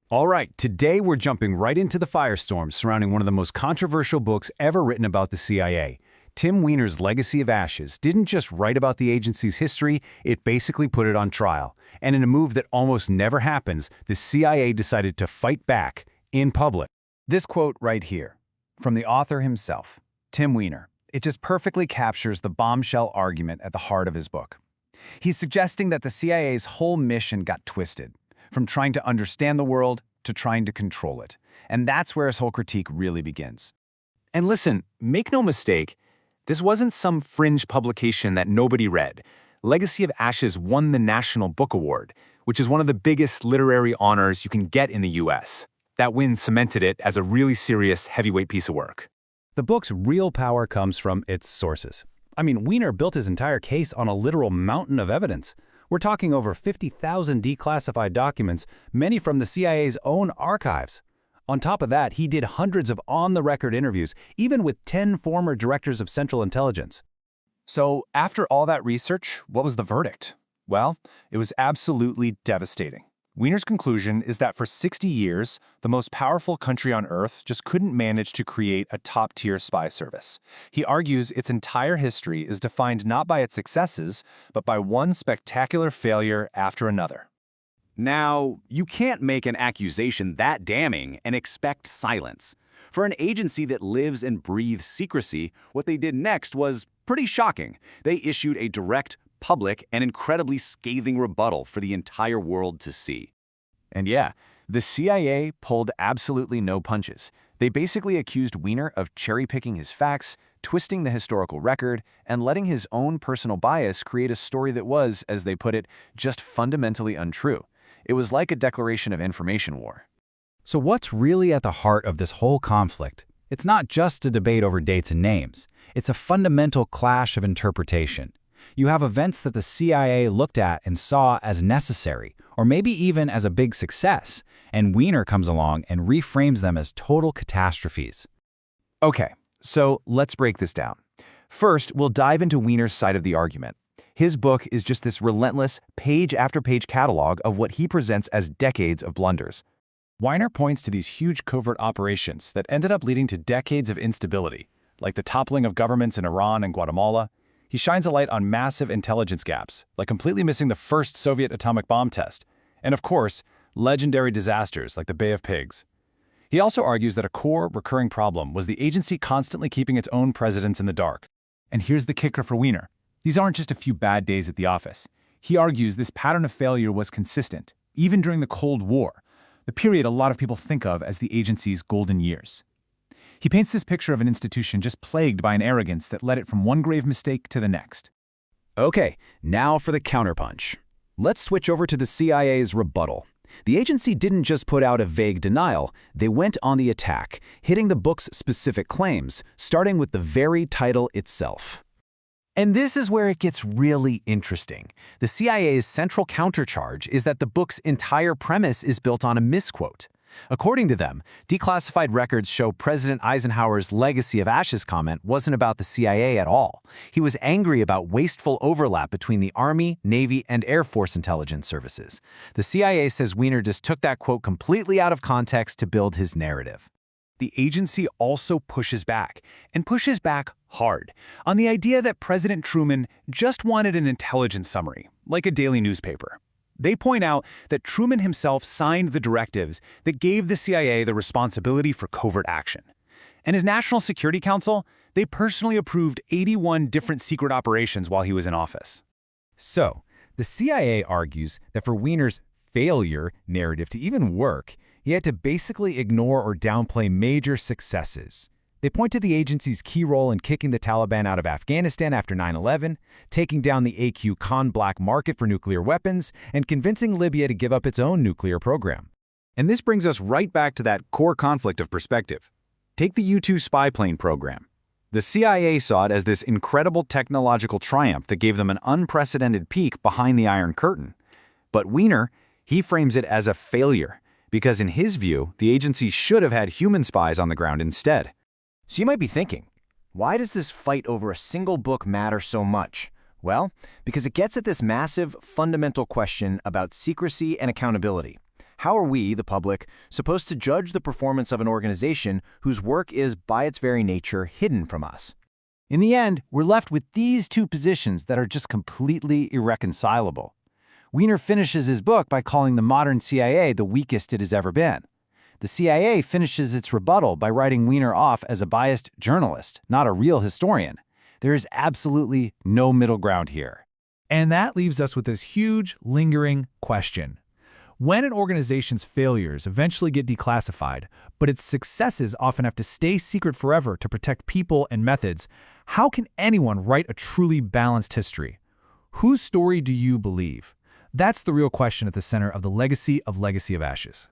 All right, today we're jumping right into the firestorm surrounding one of the most controversial books ever written about the CIA. Tim Weiner's Legacy of Ashes didn't just write about the agency's history, it basically put it on trial. And in a move that almost never happens, the CIA decided to fight back in public. This quote right here, from the author himself, Tim Weiner, it just perfectly captures the bombshell argument at the heart of his book. He's suggesting that the CIA's whole mission got twisted, from trying to understand the world to trying to control it. And that's where his whole critique really begins. And listen, make no mistake, this wasn't some fringe publication that nobody read. Legacy of Ashes won the National Book Award, which is one of the biggest literary honors you can get in the US. That win cemented it as a really serious, heavyweight piece of work. The book's real power comes from its sources. I mean, Weiner built his entire case on a literal mountain of evidence. We're talking over 50,000 declassified documents, many from the CIA's own archives. On top of that, he did hundreds of on-the-record interviews, even with 10 former directors of Central Intelligence. So, after all that research, what was the verdict? Well, it was absolutely devastating. Weiner's conclusion is that for 60 years, the most powerful country on Earth just couldn't manage to create a top-tier spy service. He argues its entire history is defined not by its successes, but by one spectacular failure after another. Now, you can't make an accusation that damning and expect silence. For an agency that lives and breathes secrecy, what they did next was pretty shocking. They issued a direct, public, and incredibly scathing rebuttal for the entire world to see. And yeah, the CIA pulled absolutely no punches. They basically accused Weiner of cherry-picking his facts, twisting the historical record, and letting his own personal bias create a story that was, as they put it, just fundamentally untrue. It was like a declaration of information war. So what's really at the heart of this whole conflict? It's not just a debate over dates and names. It's a fundamental clash of interpretation. You have events that the CIA looked at and saw as necessary, or maybe even as a big success, and Weiner comes along and reframes them as total catastrophes. Okay, so let's break this down. First, we'll dive into Weiner's side of the argument. His book is just this relentless, page-after-page catalog of what he presents as decades of blunders. Weiner points to these huge covert operations that ended up leading to decades of instability, like the toppling of governments in Iran and Guatemala. He shines a light on massive intelligence gaps, like completely missing the first Soviet atomic bomb test, and of course, legendary disasters like the Bay of Pigs. He also argues that a core, recurring problem was the agency constantly keeping its own presidents in the dark. And here's the kicker for Weiner. These aren't just a few bad days at the office. He argues this pattern of failure was consistent, even during the Cold War, the period a lot of people think of as the agency's golden years. He paints this picture of an institution just plagued by an arrogance that led it from one grave mistake to the next. Okay, now for the counterpunch. Let's switch over to the CIA's rebuttal. The agency didn't just put out a vague denial, they went on the attack, hitting the book's specific claims, starting with the very title itself. And this is where it gets really interesting. The CIA's central countercharge is that the book's entire premise is built on a misquote. According to them, declassified records show President Eisenhower's Legacy of Ashes comment wasn't about the CIA at all. He was angry about wasteful overlap between the Army, Navy, and Air Force intelligence services. The CIA says Weiner just took that quote completely out of context to build his narrative. The agency also pushes back, and pushes back hard, on the idea that President Truman just wanted an intelligence summary, like a daily newspaper. They point out that Truman himself signed the directives that gave the CIA the responsibility for covert action. And as National Security Council, they personally approved 81 different secret operations while he was in office. So, the CIA argues that for Weiner's failure narrative to even work, he had to basically ignore or downplay major successes. They point to the agency's key role in kicking the Taliban out of Afghanistan after 9/11, taking down the AQ Khan black market for nuclear weapons, and convincing Libya to give up its own nuclear program. And this brings us right back to that core conflict of perspective. Take the U-2 spy plane program. The CIA saw it as this incredible technological triumph that gave them an unprecedented peek behind the Iron Curtain. But Weiner, he frames it as a failure, because in his view, the agency should have had human spies on the ground instead. So you might be thinking, why does this fight over a single book matter so much? Well, because it gets at this massive, fundamental question about secrecy and accountability. How are we, the public, supposed to judge the performance of an organization whose work is, by its very nature, hidden from us? In the end, we're left with these two positions that are just completely irreconcilable. Weiner finishes his book by calling the modern CIA the weakest it has ever been. The CIA finishes its rebuttal by writing Weiner off as a biased journalist, not a real historian. There is absolutely no middle ground here. And that leaves us with this huge, lingering question. When an organization's failures eventually get declassified, but its successes often have to stay secret forever to protect people and methods, how can anyone write a truly balanced history? Whose story do you believe? That's the real question at the center of the Legacy of Ashes.